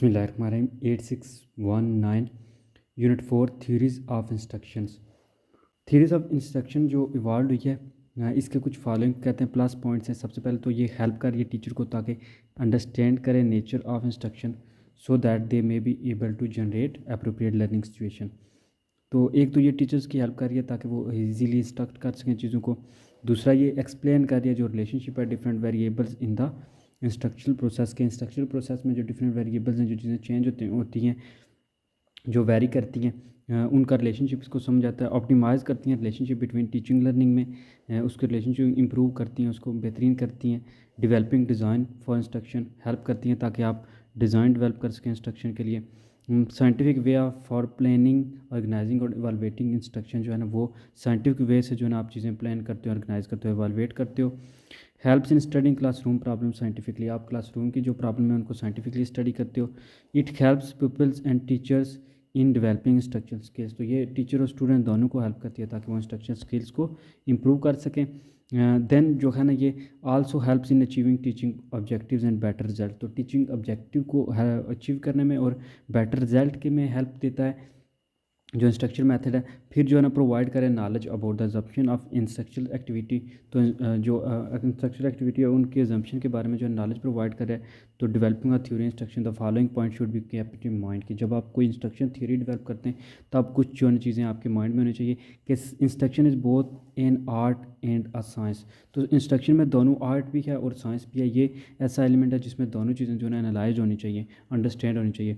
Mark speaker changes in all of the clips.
Speaker 1: बिस्मिल्लाहिर्रहमानिर्रहीम 8619 unit 4 theories of instructions. Theories of instruction जो evolve हुई है इसके कुछ फॉलोइंग कहते हैं प्लस पॉइंट्स हैं। सबसे पहले तो ये हेल्प कर रही है टीचर को ताकि अंडरस्टैंड करें nature of instruction so that they may be able to generate appropriate learning situation. तो एक तो ये टीचर्स की हेल्प कर रही है ताकि वो इजीली इंस्ट्रक्ट कर सकें चीज़ों को। दूसरा ये एक्सप्लेन कर रही है जो रिलेशनशिप है different variables in the instructional process के। इंस्ट्रक्शनल प्रोसेस में जो डिफरेंट वेरिएबल्स हैं, जो चीज़ें चेंज होती हैं जो वेरी करती हैं उनका रिलेशनशिप को समझाता है। ऑप्टिमाइज़ करती हैं रिलेशनशिप बिटवीन टीचिंग लर्निंग में, उसके रिलेशनशिप इंप्रूव करती हैं, उसको बेहतरीन करती हैं। Developing design for instruction help करती हैं ताकि आप डिज़ाइन डेवलप कर सकें इंस्ट्रक्शन के लिए। Scientific way of for planning organizing और इवालुएटिंग इंस्ट्रक्शन जो है ना वो साइंटिफिक वे से जो है ना आप चीज़ें प्लान करते हो, ऑर्गेनाइज करते हो, इवालुएट करते हो। Helps in studying classroom problem scientifically, आप क्लासरूम की जो प्रॉब्लम है उनको साइंटिफिकली स्टडी करते हो। It helps peoples and teachers in developing instruction skills, तो ये टीचर और स्टूडेंट दोनों को हेल्प करती है ताकि वो इंस्ट्रक्शन स्किल्स को इम्प्रूव कर सकें। देन जो है ना ये also helps in achieving teaching objectives and better result, तो टीचिंग ऑब्जेक्टिव को अचीव करने में और बेटर रिजल्ट के में हेल्प देता है जो इंस्ट्रक्शन मेथड है। फिर जो है ना प्रोवाइड करें knowledge about the assumption of instructional activity, तो जो इंस्ट्रक्शनल एक्टिविटी है उनके अजम्पशन के बारे में जो है नॉलेज प्रोवाइड करें। तो developing a theory instruction the following point should be kept in mind, कि जब आप कोई इंस्ट्रक्शन थ्योरी डेवलप करते हैं तब कुछ जो है चीज़ें आपके माइंड में होनी चाहिए कि instruction is both an art and a science, तो इंस्ट्रक्शन में दोनों आर्ट भी है और साइंस भी है। ये ऐसा एलिमेंट है जिसमें दोनों चीज़ें जो है एनालाइज होनी चाहिए, अंडरस्टैंड होनी चाहिए।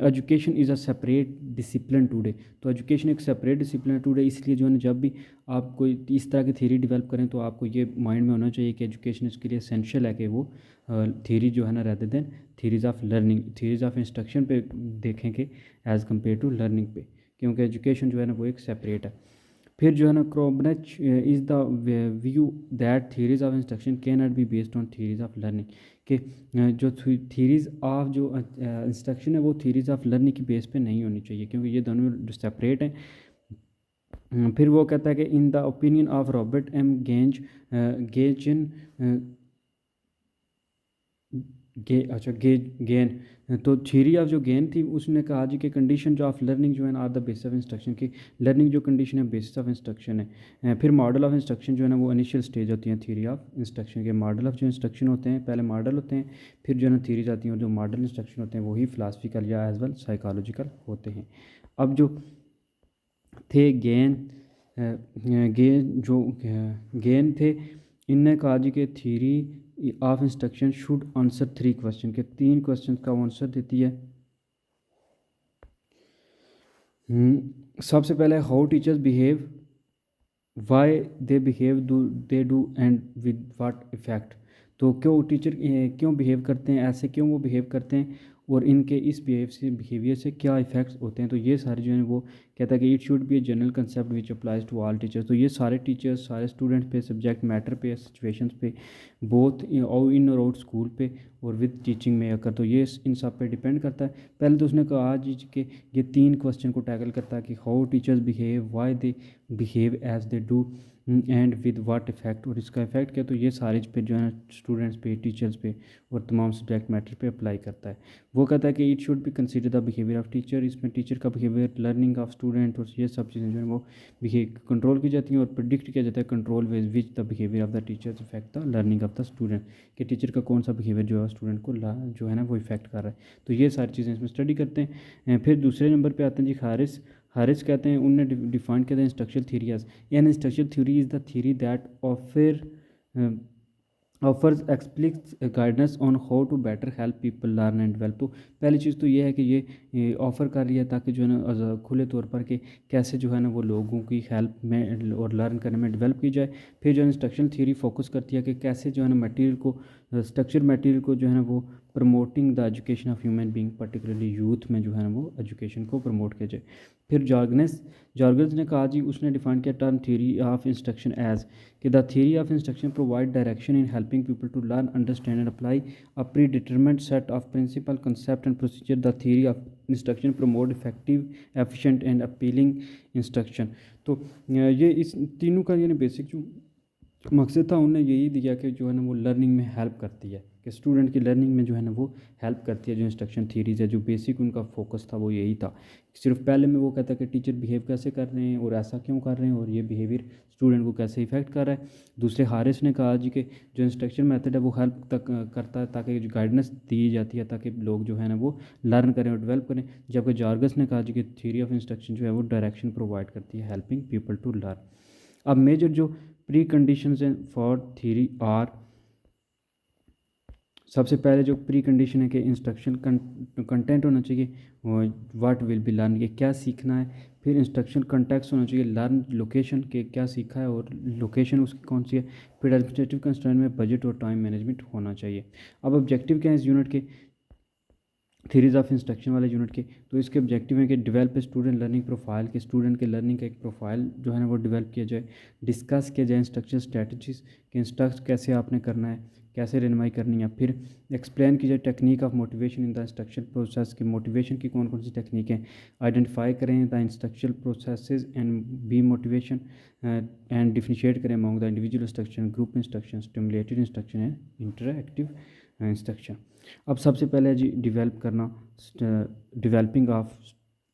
Speaker 1: Education is a separate discipline today, तो एजुकेशन एक सेपरेट डिसिप्लिन टूडे, इसलिए जो है ना जब भी आप कोई इस तरह की थ्योरी डेवलप करें तो आपको ये माइंड में होना चाहिए कि एजुकेशन इसके लिए एसेंशियल है कि वो थ्योरी जो है ना rather than theories of learning, theories of instruction पे देखेंगे एज़ कम्पेयर टू लर्निंग पे, क्योंकि एजुकेशन जो है ना वो एक सेपरेट है। फिर जो है ना Cronbach is the view that theories of instruction can not be based on theories of learning, कि जो थ्योरीज ऑफ जो इंस्ट्रक्शन है वो थ्योरीज ऑफ लर्निंग की बेस पे नहीं होनी चाहिए, क्योंकि ये दोनों सेपरेट हैं। फिर वो कहता है कि in the opinion of Robert M Gagne Gagne, तो थ्योरी ऑफ जो गेन थी उसने कहा जी कि कंडीशन जो ऑफ लर्निंग जो है ना are the basis of instruction, की लर्निंग जो कंडीशन है बेसिस ऑफ इंस्ट्रक्शन है। फिर मॉडल ऑफ इंस्ट्रक्शन जो है ना वो इनिशियल स्टेज होती है थ्योरी ऑफ इंस्ट्रक्शन के। मॉडल ऑफ जो इंस्ट्रक्शन होते हैं पहले मॉडल होते हैं, फिर जो है ना थ्योरीज आती हैं, और जो मॉडल इंस्ट्रक्शन होते हैं वही फिलासफिकल या एज वेल साइकोलॉजिकल होते हैं। अब जो थे गेन थे, इनने कहा जी कि theory of instruction should answer 3 question, के 3 क्वेश्चन का वो आंसर देती है। सबसे पहले how teachers behave, why they behave they do and with what effect, तो क्यों टीचर क्यों बिहेव करते हैं, ऐसे क्यों वो बिहेव करते हैं और इनके इस बिहेवियर से क्या इफ़ेक्ट्स होते हैं। तो ये सारे जो है वो कहता है कि it should be a general concept which applies to all teachers, तो ये सारे टीचर्स सारे स्टूडेंट्स पे, सब्जेक्ट मैटर पे, सिचुएशंस पे, बोथ इन और आउट स्कूल पे और विद टीचिंग में अगर, तो ये इन सब पे डिपेंड करता है। पहले तो उसने कहा जी कि ये 3 क्वेश्चन को टैकल करता है कि how teachers behave, why they behave as they do and with what effect, और इसका इफेक्ट क्या, तो ये सारे पे जो है स्टूडेंट्स पे, टीचर्स पे और तमाम सब्जेक्ट मैटर पे अप्लाई करता है। वो कहता है कि it should B consider the behaviour of teacher, इसमें टीचर का बिहेवियर, लर्निंग ऑफ स्टूडेंट और ये सब चीज़ें जो है वो कंट्रोल की जाती हैं और प्रिडिक्ट किया जाता है control ways which the behaviour of the teachers effect the learning of the student, कि टीचर का कौन सा बिहेवियर जो है स्टूडेंट को जो है ना वो इफेक्ट कर रहा है। तो ये सारी चीज़ें इसमें स्टडी करते हैं। फिर दूसरे नंबर पर आते हैं जी हारिस कहते हैं, उनने डिफाइन किया था instructional theory as an instructional theory is the theory that offers explicit guidance on how to better help people learn and develop, तो पहली चीज़ तो ये है कि ये ऑफ़र कर रही है ताकि जो है ना खुले तौर पर कि कैसे जो है ना वो लोगों की हेल्प में और लर्न करने में डेवलप की जाए। फिर जो है इंस्ट्रक्शनल थ्योरी फोकस करती है कि कैसे जो है ना मटेरियल को, स्ट्रक्चर मटेरियल को जो है ना वो promoting the education of human being, particularly youth में जो है ना वो एजुकेशन को प्रमोट किया जाए। फिर जॉर्गन्स ने कहा जी, उसने डिफाइन किया term theory of instruction as कि the theory of instruction provide direction in helping people to learn, understand and apply a pre determined set of principle, concept and procedure. The theory of instruction promote effective, efficient and appealing instruction. तो ये इस तीनों का ये basic जो मकसद था उन्होंने यही दिया कि जो है ना वो लर्निंग में हेल्प करती है। कि स्टूडेंट की लर्निंग में जो है ना वो हेल्प करती है। जो इंस्ट्रक्शन थ्योरीज़ है, जो बेसिक उनका फोकस था वो यही था। सिर्फ पहले में वो कहता है कि टीचर बिहेव कैसे कर रहे हैं और ऐसा क्यों कर रहे हैं और ये बिहेवियर स्टूडेंट को कैसे इफेक्ट कर रहा है। दूसरे हारिस ने कहा जी कि जो इंस्ट्रक्शन मेथड है वो हेल्प तक करता है, ताकि जो गाइडेंस दी जाती है ताकि लोग जो है ना वो लर्न करें और डेवलप करें। जबकि जार्गस ने कहा जी कि थ्योरी ऑफ इंस्ट्रक्शन जो है वो डायरेक्शन प्रोवाइड करती है, हेल्पिंग पीपल टू लर्न। अब मेजर जो प्री कंडीशंस हैं फॉर थ्योरी आर, सबसे पहले जो प्री कंडीशन है कि इंस्ट्रक्शन कंटेंट होना चाहिए, व्हाट विल बी लर्न, ये क्या सीखना है। फिर इंस्ट्रक्शन कंटेक्स्ट होना चाहिए, लर्न लोकेशन के क्या सीखा है और लोकेशन उसकी कौन सी है। फिर एडमिनिस्ट्रेटिव कंस्ट्रेंट में बजट और टाइम मैनेजमेंट होना चाहिए। अब ऑब्जेक्टिव क्या है इस यूनिट के, थ्योरीज ऑफ इंस्ट्रक्शन वाले यूनिट के, तो इसके ऑब्जेक्टिव है कि डेवलप स्टूडेंट लर्निंग प्रोफाइल, के स्टूडेंट के लर्निंग का एक प्रोफाइल जो है ना वो डेवलप किया जाए। डिस्कस किया जाए इंस्ट्रक्शन स्ट्रेटजीज के, इंस्ट्रक्ट कैसे आपने करना है, कैसे रहनुमाई करनी है। फिर एक्सप्लेन की जाए technique of motivation in the instruction process, की मोटिवेशन की कौन कौन सी टेक्निक हैं। आइडेंटिफाई करें the instruction processes and B motivation and differentiate करें among the individual instruction, group instruction, stimulated instruction and interactive instruction. अब सबसे पहले जी डेवलप करना, डेवलपिंग ऑफ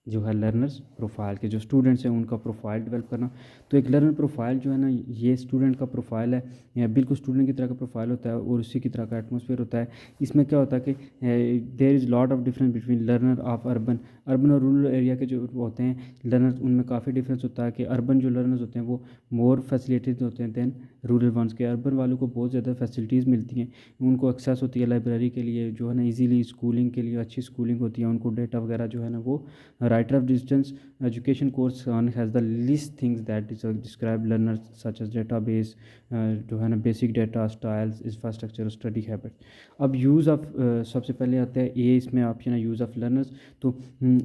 Speaker 1: जो है लर्नर्स प्रोफाइल के, जो स्टूडेंट्स हैं उनका प्रोफाइल डेवलप करना। तो एक लर्नर प्रोफाइल जो है ना ये स्टूडेंट का प्रोफाइल है, या बिल्कुल स्टूडेंट की तरह का प्रोफाइल होता है और उसी की तरह का एटमॉस्फेयर होता है। इसमें क्या होता है कि there is lot of difference between learner of urban और रूरल एरिया के जो होते हैं लर्नर्स, उनमें काफ़ी डिफरेंस होता है। कि अर्बन जो लर्नर्स होते हैं वो मोर फैसिलिटीज़ होते हैं दैन रूरल वंस के। अर्बन वालों को बहुत ज़्यादा फैसिलिटीज़ मिलती हैं, उनको एक्सेस होती है लाइब्रेरी के लिए जो है ना ईजीली, स्कूलिंग के लिए अच्छी स्कूलिंग होती है, उनको डेटा वगैरह जो है ना वो writer of distance education course on has the least things that is describe learners such as database, जो है ना basic data styles, infrastructure, study habit. अब यूज़ ऑफ सबसे पहले आता है ये इसमें ऑप्शन है यूज़ ऑफ लर्नर्स। तो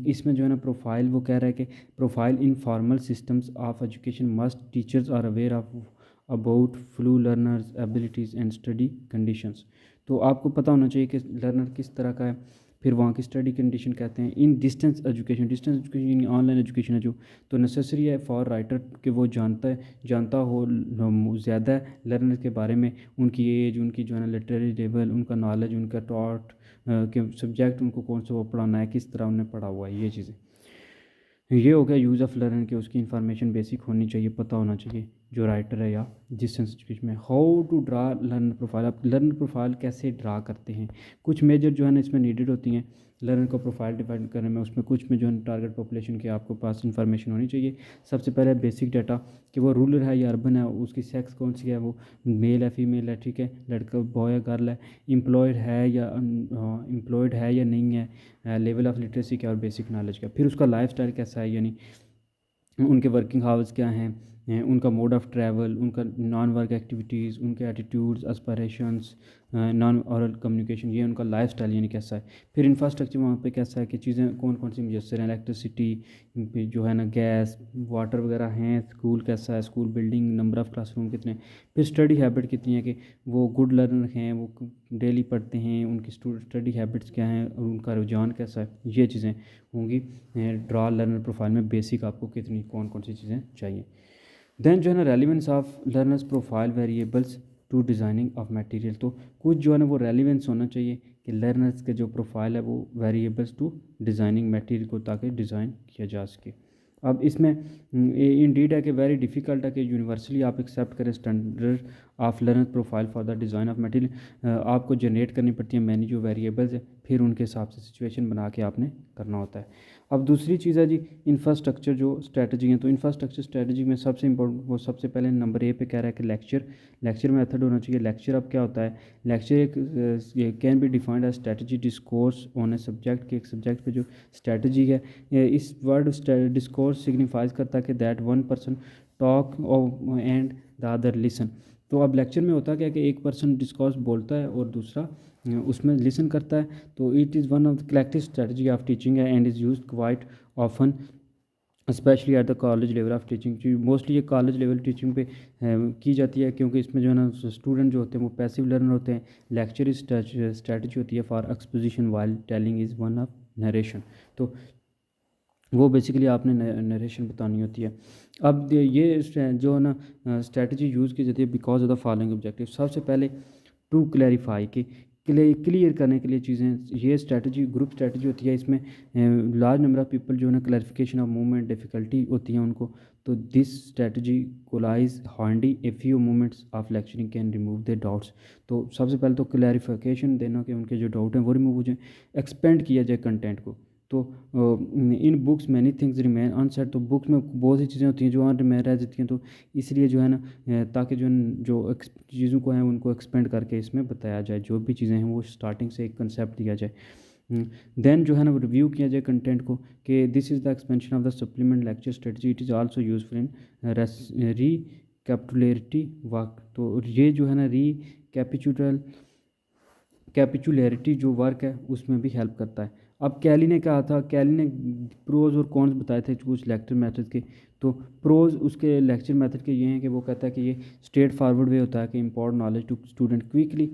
Speaker 1: इसमें जो है ना प्रोफाइल वो कह रहा है कि profile in formal systems of education must teachers are aware of about flu learners abilities and study conditions. तो आपको पता होना चाहिए कि लर्नर किस तरह का है। फिर वहाँ की स्टडी कंडीशन कहते हैं in distance education, distance education online education है जो, तो नेसेसरी है फॉर राइटर कि वो जानता हो ज़्यादा लर्नर के बारे में, उनकी एज, उनकी जो है ना लिटरेरी लेवल, उनका नॉलेज, उनका टॉट के सब्जेक्ट उनको कौन सा वो पढ़ाना है, किस तरह उन्हें पढ़ा हुआ है, ये चीज़ें। ये हो गया यूज़ ऑफ लर्नर के, उसकी इन्फॉर्मेशन बेसिक होनी चाहिए, पता होना चाहिए जो राइटर है या डिस्टेंस एजुकेशन में। How to draw learner profile, आप लर्नर प्रोफाइल कैसे ड्रा करते हैं। कुछ मेजर जो है ना इसमें नीडेड होती हैं लर्नर को प्रोफाइल डिफाइन करने में। उसमें कुछ में जो है टारगेट पॉपुलेशन की आपको पास इन्फॉर्मेशन होनी चाहिए। सबसे पहले बेसिक डाटा कि वो रूरल है या अर्बन है, उसकी सेक्स कौन सी है, वो मेल है फीमेल है, ठीक है, लड़का बॉय या गर्ल है, एम्प्लॉयड है या नहीं है, लेवल ऑफ लिटरेसी क्या और बेसिक नॉलेज क्या। फिर उसका लाइफ स्टाइल कैसा है, यानी उनके वर्किंग हावर्स क्या हैं, उनका मोड ऑफ़ ट्रैवल, उनका नॉन वर्क एक्टिविटीज़, उनके attitudes, aspirations, non oral communication, ये उनका लाइफ स्टाइल यानी कैसा है। फिर इंफ्रास्ट्रक्चर वहाँ पे कैसा है कि चीज़ें कौन कौन सी मुयसर हैं, इलेक्ट्रिसिटी जो है ना, गैस, वाटर वगैरह हैं, स्कूल कैसा है, school building, number of classroom कितने। फिर स्टडी हैबिट कितनी है कि वो गुड लर्नर हैं, वो डेली पढ़ते हैं, उनकी स्टडी हैबिट्स क्या हैं और उनका रुझान कैसा है, ये चीज़ें होंगी। ड्रा लर्नर प्रोफाइल में बेसिक आपको कितनी कौन कौन सी चीज़ें चाहिए। देन जो है ना relevance of learners profile variables to designing of material, तो कुछ जो है ना वो रेलिवेंस होना चाहिए कि लर्नर्स के जो प्रोफाइल है वो वेरिएबल्स टू डिज़ाइनिंग मटेरियल को ताकि डिज़ाइन किया जा सके। अब इसमें इंडीड है कि वेरी डिफ़िकल्ट है कि यूनिवर्सली आप एक्सेप्ट करें standard of learner profile for the design of material. आपको जनरेट करनी पड़ती है मैनी जो वेरिएबल्स है, फिर उनके हिसाब से सिचुएशन बना के आपने करना होता है। अब दूसरी चीज़ है जी इंफ्रास्ट्रक्चर जो स्ट्रेटजी है। तो इंफ्रास्ट्रक्चर स्ट्रेटजी में सबसे इंपॉर्टेंट वो सबसे पहले नंबर ए पे कह रहा है कि लेक्चर मेथड होना चाहिए। लेक्चर अब क्या होता है, लेक्चर एक can be defined as strategy discourse on a subject, के एक सब्जेक्ट पे जो स्ट्रेटजी है, इस वर्ड डिस्कोर्स सिग्निफाइज करता है कि that one person talk and the other listen. तो अब लेक्चर में होता क्या है कि एक पर्सन डिस्कोर्स बोलता है और दूसरा उसमें लिसन करता है। तो it is one of the collective strategy of teaching है and is use quite often specially at the college level of teaching. Mostly ये कॉलेज लेवल टीचिंग पे की जाती है, क्योंकि इसमें जो है ना स्टूडेंट जो होते हैं वो पैसिव लर्नर होते हैं। लेक्चर स्ट्रेटजी होती है for exposition while telling is one of narration. तो वो बेसिकली आपने नरेशन बतानी होती है। अब ये जो है ना स्ट्रेटजी यूज़ की जाती है because of the following objective. सबसे पहले टू क्लैरिफाई कि क्लियर करने के लिए चीज़ें, ये स्ट्रैटेजी ग्रुप स्ट्रैटेजी होती है। इसमें लार्ज नंबर ऑफ़ पीपल जो है ना क्लैरिफिकेशन ऑफ मूवमेंट डिफ़िकल्टी होती है उनको। तो this strategy collides handy a few moments of lecturing can remove the doubts. तो सबसे पहले तो क्लैरिफिकेशन देना कि उनके जो डाउट हैं वो रिमूव हो जाए, एक्सपेंड किया जाए कंटेंट को। तो in books many things remain unsaid. तो बुक्स में बहुत सी चीज़ें होती हैं जो अनरिमेन रह जाती हैं, तो इसलिए जो है ना ताकि जो चीज़ों को हैं उनको एक्सपेंड करके इसमें बताया जाए, जो भी चीज़ें हैं वो स्टार्टिंग से एक कंसेप्ट दिया जाए। देन जो है ना रिव्यू किया जाए कंटेंट को कि this is the expansion of the supplement lecture strategy, it is also useful in recapitulatory work. तो ये जो है ना कैपिचुलैरिटी जो वर्क है उसमें भी हेल्प करता है। अब कैली ने कहा था, कैली ने प्रोज और कॉन्स बताए थे कुछ लेक्चर मेथड के। तो प्रोज उसके लेक्चर मेथड के ये हैं कि वो कहता है कि ये स्ट्रेट फॉरवर्ड वे होता है कि import knowledge to student quickly.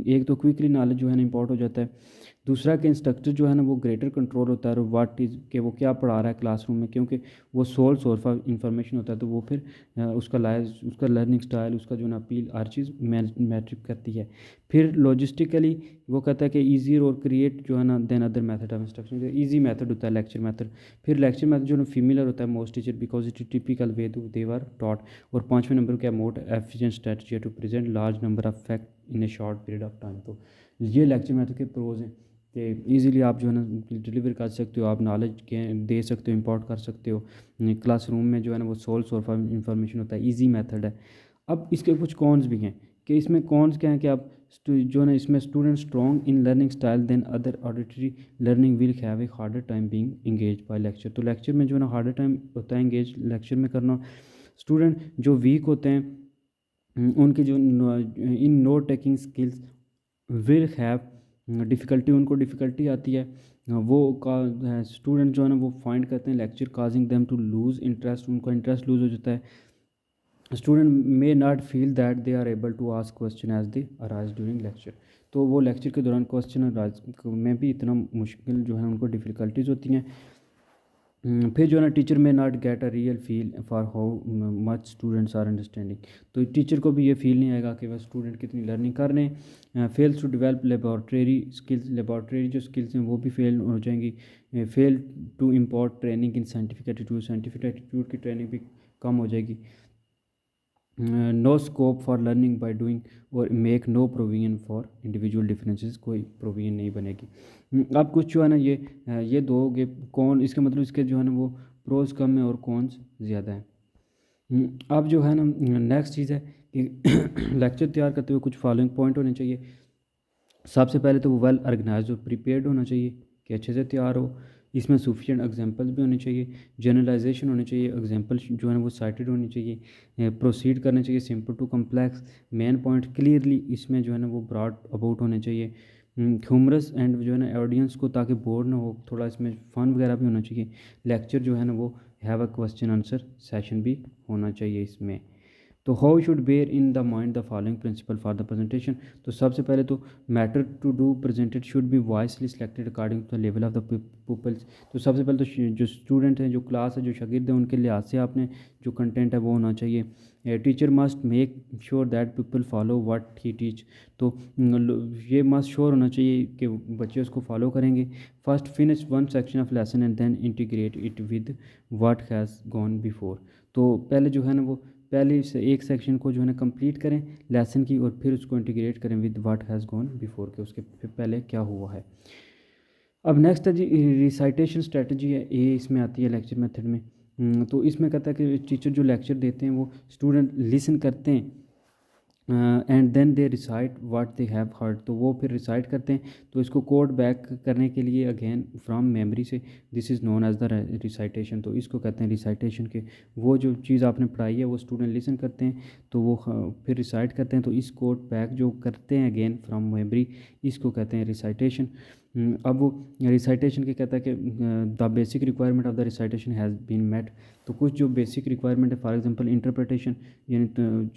Speaker 1: एक तो क्विकली नॉलेज जो है ना इम्पोर्ट हो जाता है। दूसरा कि इंस्ट्रक्टर जो है ना वो ग्रेटर कंट्रोल होता है और व्हाट इज़ कि वो क्या पढ़ा रहा है क्लासरूम में, क्योंकि वो सोल सोर्स ऑफ इंफॉर्मेशन होता है। तो वो फिर उसका लर्निंग स्टाइल, उसका जो ना अपील हर चीज़ मैट्रिक करती है। फिर लॉजिस्टिकली वो कहता है कि ईजियर और क्रिएट जो है ना then other method of instruction, जो ईजी मेथड होता है लेक्चर मेथड। फिर लेक्चर मेथड जो ना फेमिलियर होता है most teacher because it typical way they were taught. और पाँचवें नंबर क्या mode efficient strategy to present large number of fact in a short period of time. तो ये लेक्चर मेथड के प्रोज हैं कि ईज़िली आप जो है ना डिलीवर कर सकते हो, आप नॉलेज दे सकते हो, इंपोर्ट कर सकते हो क्लासरूम में। जो है ना वो सोर्स ऑफ इंफॉर्मेशन होता है, ईजी मेथड है। अब इसके कुछ कॉन्स भी हैं कि इसमें कॉन्स क्या हैं कि आप जो है ना इसमें student strong in learning style then other auditory learning will have a harder time being engage by lecture. तो लेक्चर में जो है ना हार्डर टाइम होता है एंगेज लेक्चर में करना। स्टूडेंट जो वीक होते हैं उनकी जो in note taking skills will have difficulty, उनको डिफ़िकल्टी आती है। वो का स्टूडेंट जो है ना वो फाइंड करते हैं lecture causing them to lose interest, उनका इंटरेस्ट लूज़ हो जाता है। Student may not feel that they are able to ask question as they arise during lecture. तो वो लेक्चर के दौरान क्वेश्चन अराइज में भी इतना मुश्किल जो है उनको डिफ़िकल्टीज होती हैं। फिर जो है ना teacher may not get a real feel for how much students are understanding. तो टीचर को भी ये फील नहीं आएगा कि वह स्टूडेंट कितनी लर्निंग कर रहे हैं। Fails to develop laboratory skills, laboratory जो स्किल्स हैं वो भी फेल हो जाएंगी। Fail to import training in scientific attitude, scientific attitude की ट्रेनिंग भी कम हो जाएगी। No scope for learning by doing और make no provision for individual differences, कोई प्रोविजन नहीं बनेगी। अब कुछ जो है ना ये दो हो गए कौन, इसके मतलब इसके जो है ना वो प्रोज कम है और कॉन्स ज़्यादा है। अब जो है ना नेक्स्ट चीज़ है कि लेक्चर तैयार करते हुए कुछ फॉलोइंग पॉइंट होने चाहिए। सबसे पहले तो वो वेल ऑर्गेनाइज और प्रिपेयर्ड होना चाहिए कि अच्छे से तैयार हो। इसमें सफिशिएंट एग्जांपल्स भी होने चाहिए, जनरलाइजेशन होनी चाहिए, एग्जांपल जो है ना वो साइटेड होनी चाहिए, प्रोसीड करना चाहिए simple to complex, main point clearly इसमें जो है ना वो ब्रॉड अबाउट होने चाहिए। ह्यूमरस एंड जो है ना ऑडियंस को ताकि बोर ना हो, थोड़ा इसमें फ़न वगैरह भी होना चाहिए। लेक्चर जो है ना वो have a question answer session भी होना चाहिए इसमें। तो how should bear in the mind the following principle for the presentation. तो सबसे पहले तो matter to do presented should be wisely selected according to the level of the peoples. तो सबसे पहले तो जो स्टूडेंट हैं, जो क्लास है, जो शागिर्द हैं, उनके लिहाज से आपने जो कंटेंट है वो होना चाहिए। Teacher must make sure that people follow what he teach. तो ये मस्ट श्योर होना चाहिए कि बच्चे उसको फॉलो करेंगे। First finish one section of lesson and then integrate it with what has gone before. तो पहले जो है ना वो पहले से एक सेक्शन को जो है ना कंप्लीट करें लेसन की, और फिर उसको इंटीग्रेट करें with what has gone before के, उसके फिर पहले क्या हुआ है। अब नेक्स्ट है जी रिसाइटेशन स्ट्रेटजी है, ये इसमें आती है लेक्चर मेथड में। तो इसमें कहता है कि टीचर जो लेक्चर देते हैं वो स्टूडेंट लिसन करते हैं and then they recite what they have heard. तो वो फिर रिसाइट करते हैं, तो इसको कोड बैक करने के लिए अगेन फ्रॉम मेमोरी से this is known as the recitation. तो इसको कहते हैं रिसाइटेशन के, वो जो चीज़ आपने पढ़ाई है वो स्टूडेंट लिसन करते हैं तो वो फिर रिसाइट करते हैं, तो इस कोड बैक जो करते हैं अगेन फ्रॉम मेमोरी, इसको कहते हैं रिसाइटेशन। अब वो रिसाइटेशन के कहता है कि the basic requirement of the recitation has been met. तो कुछ जो बेसिक रिक्वायरमेंट है फॉर एग्जांपल इंटरप्रिटेशन, यानी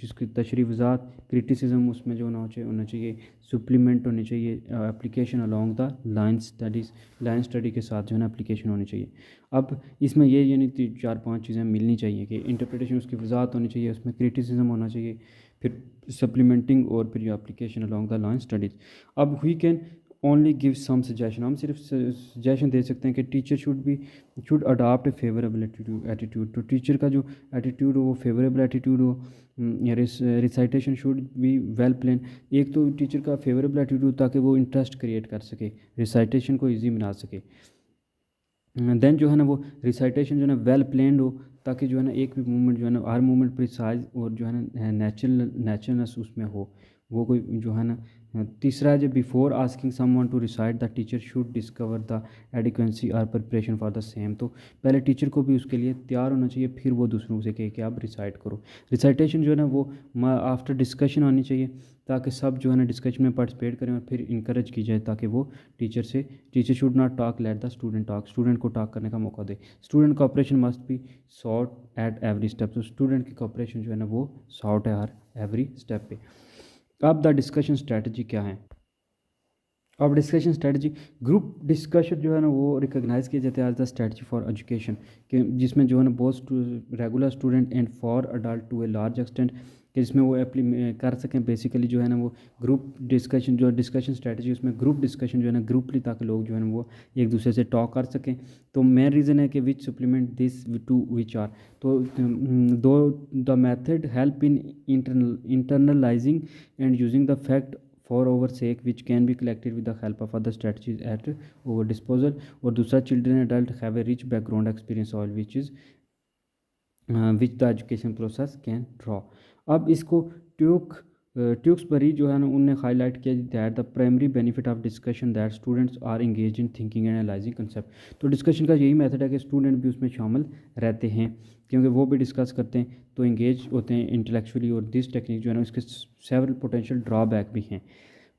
Speaker 1: जिसकी तशरीह वज़ात, क्रिटिसिज्म उसमें जो होना चाहिए, सप्लीमेंट होनी चाहिए, application along the line studies, line study के साथ जो है ना एप्लीकेशन होनी चाहिए। अब इसमें ये यानी 4-5 चीज़ें मिलनी चाहिए कि इंटरप्रिटेशन उसकी वज़ात होनी चाहिए, उसमें क्रिटिसिज्म होना चाहिए, फिर सप्लीमेंटिंग और फिर application along the line studies. अब we can only give some suggestion, हम सिर्फ सजेशन दे सकते हैं कि teacher should adopt a favourable attitude. तो टीचर का जो एटीट्यूड हो वो फेवरेबल एटीट्यूड हो। Recitation should be well plan. एक तो टीचर का फेवरेबल एटीट्यूड ताकि वो इंटरेस्ट क्रिएट कर सके, रिसाइटेशन को ईजी बना सके। देन जो है ना वो रिसाइटेशन जो है ना वेल प्लान्ड हो, ताकि जो है ना एक भी मूवमेंट जो है ना हर मूवमेंट प्रिसाइज और जो है ना नेचुरलनेस उसमें हो, वो कोई जो है ना। तीसरा है जो before asking someone to recite the teacher should discover the adequacy और प्रिपरेशन फॉर द सेम। तो पहले टीचर को भी उसके लिए तैयार होना चाहिए, फिर वो दूसरों से कहे कि आप रिसाइट करो। रिसाइटेशन जो है ना वो आफ्टर डिस्कशन आनी चाहिए, ताकि सब जो है ना डिस्कशन में पार्टिसिपेट करें और फिर इंकरेज की जाए, ताकि वो teacher should not talk, let the student talk, student को टॉक करने का मौका दे। Student cooperation must be sought at every step. तो स्टूडेंट की कोऑपरेशन जो है ना वो सॉट है हर एवरी स्टेप पे। अब द डिस्कशन स्ट्रैटेजी क्या है? अब डिस्कशन स्ट्रैटेजी, ग्रुप डिस्कशन जो है ना वो रिकॉग्नाइज किया जाता है as the strategy for education, कि जिसमें जो है ना बहुत regular student and for adult to a large extent, कि जिसमें वो कर सकें बेसिकली जो है ना वो ग्रुप डिस्कशन, जो डिस्कशन स्ट्रैटेजी उसमें ग्रुप डिस्कशन जो है ना ग्रुपली, ताकि लोग जो है ना वो एक दूसरे से टॉक कर सकें। तो मेन रीज़न है कि which supplement this to which are. तो do the method help in internalising and using the fact for our sake which can be collected with the help of other strategies at our disposal। और दूसरा, children and adult have a rich background experience all which is which the education process can draw। अब इसको ट्यूक्सबरी जो है ना उनने highlight किया that the primary benefit of discussion that students are engage in thinking and analysing concept. तो discussion का यही मेथड है कि स्टूडेंट भी उसमें शामिल रहते हैं, क्योंकि वो भी डिस्कस करते हैं तो इंगेज होते हैं इंटेलेक्चुअली। और दिस टेक्निक जो है ना उसके सेवरल पोटेंशियल ड्रॉबैक भी हैं।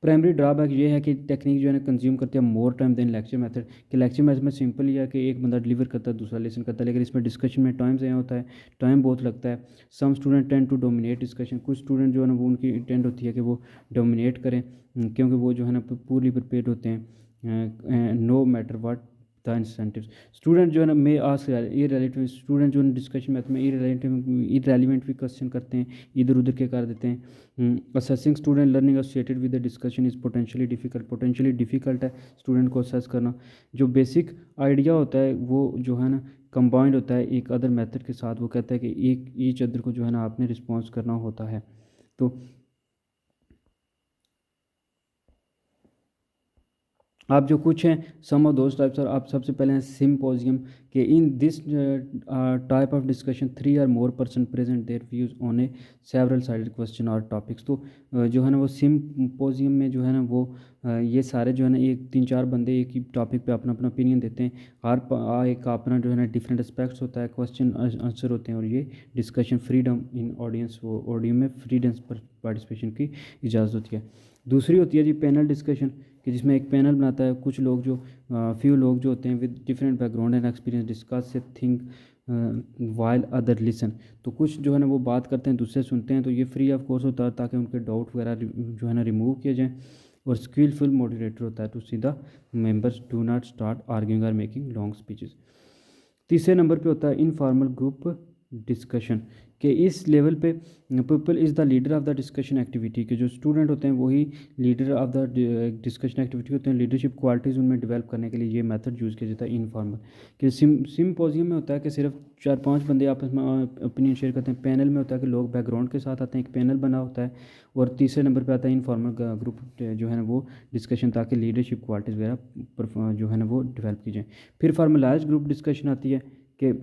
Speaker 1: प्राइमरी ड्रॉबैक ये है कि टेक्निक जो है ना कंज्यूम करते हैं more time than lecture method, कि लेक्चर मेथड में सिंपल ही है कि एक बंदा डिलीवर करता है दूसरा लिसन करता है, लेकिन इसमें डिस्कशन में टाइम ज़्यादा होता है, टाइम बहुत लगता है। Some student tend to dominate discussion, कुछ स्टूडेंट जो है ना वो उनकी इंटेंट होती है कि वो डोमिनेट करें, क्योंकि वो जो है ना पूरी प्रिपेयर्ड होते हैं no matter what the incentives. Student जो है ना मे आस्क इररिलेवेंट, स्टूडेंट जो है डिस्कशन मैथ में इररिलेवेंट भी क्वेश्चन करते हैं, इधर उधर के कर देते हैं। Assessing student learning associated with the discussion is potentially difficult है स्टूडेंट को असेस करना। जो बेसिक आइडिया होता है वो जो है ना कंबाइंड होता है एक अदर मेथड के साथ, वो कहता है कि एक ईच अदर को जो है ना आपने रिस्पॉन्स करना होता है। तो आप जो कुछ हैं सम ऑफ दोज टाइप्स, और आप सबसे पहले हैं सिम्पोजियम, के in this type of discussion 3 or more person present their views on a several sided question और टॉपिक्स। तो जो है ना वो सिम्पोजियम में जो है ना वो ये सारे जो है ना एक 3-4 बंदे एक ही टॉपिक पे अपना अपना ओपिनियन देते हैं, एक का अपना जो है ना डिफरेंट एस्पेक्ट्स होता है, क्वेश्चन आंसर होते हैं, और ये डिस्कशन फ्रीडम इन ऑडियंस, वो ऑडियो में फ्रीडम पार्टिसिपेशन की इजाज़त होती है। दूसरी होती है जी पैनल डिस्कशन, कि जिसमें एक पैनल बनाता है, कुछ लोग जो फ्यू लोग जो होते हैं with different background and experience discuss से थिंक वाइल अदर लिसन। तो कुछ जो है ना वो बात करते हैं, दूसरे सुनते हैं, तो ये फ्री ऑफ कोर्स होता है ताकि उनके डाउट वगैरह जो है ना रिमूव किए जाएँ। और स्किलफुल मोटिवेटर होता है to see the members do not start arguing और मेकिंग लॉन्ग स्पीचेस। तीसरे नंबर पे होता है इनफॉर्मल ग्रुप डिस्कशन, कि इस लेवल पे people is the leader of the discussion activity, के जो स्टूडेंट होते हैं वही leader of the discussion activity होते हैं। लीडरशिप क्वालिटीज़ उनमें डेवलप करने के लिए ये मेथड यूज़ किया जाता है इनफॉर्मल। कि सिम्पोजियम में होता है कि सिर्फ 4-5 बंदे आपस में ओपिनियन शेयर करते हैं। पैनल में होता है कि लोग बैकग्राउंड के साथ आते हैं, एक पैनल बना होता है। और तीसरे नंबर पर आता है इनफॉर्मल ग्रुप जो है ना वो डिस्कशन, ताकि लीडरशिप क्वालिटीज़ वगैरह जो है ना वो डेवलप की जाए। फिर फॉर्मलाइज ग्रुप डिस्कशन आती है, कि